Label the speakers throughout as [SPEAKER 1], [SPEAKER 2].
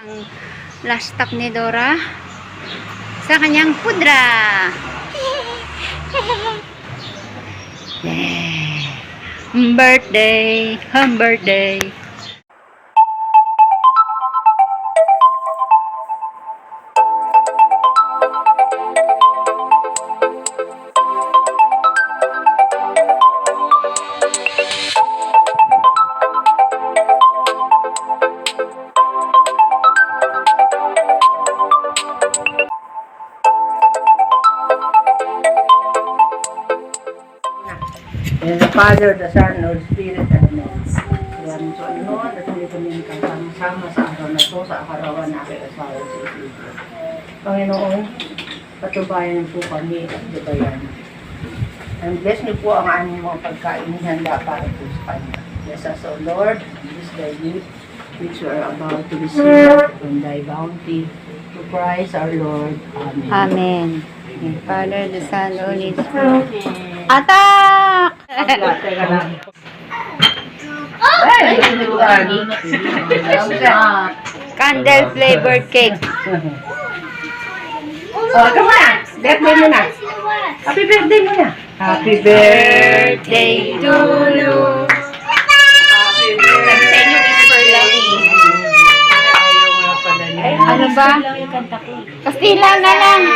[SPEAKER 1] Ang last stop ni Dora sa kanyang pudra. Yeah. Birthday, birthday.
[SPEAKER 2] In the Father, the Son, or Spirit, Amen. Yan, so ano, dito din kasama sa araw na to, sa akarawan na aking asawa sa Isidro. Panginoon, patubayan po kami at dibayan. And bless niyo po ang aming mga pagkain handa para po sa Kanya. Bless us, O Lord, this thy gift, which we are about to receive from thy bounty. To Christ our Lord. Amen.
[SPEAKER 1] Amen. In Father, the Son, the Holy Spirit. Atak!
[SPEAKER 2] Teka lang. Ay,
[SPEAKER 1] Candle flavored cake.
[SPEAKER 2] Oh, come on! Birthday mo na! Happy birthday mo na! Happy
[SPEAKER 1] Birthday to you. Sa inyo, whisper lang eh. Ano ba? Kastila na lang.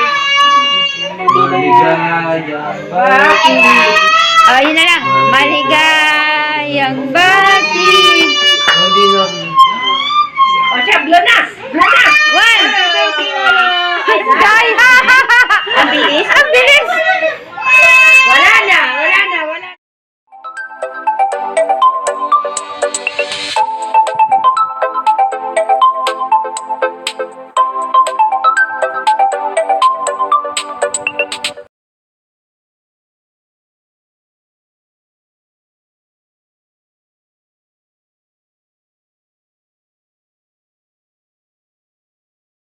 [SPEAKER 1] Oh, yun na lang. Maligayang bati.
[SPEAKER 2] O siya, blow na! Blow na!
[SPEAKER 1] One. Ay, ang bilis. Ang bilis.
[SPEAKER 2] Wala na! Wala na! Wala na!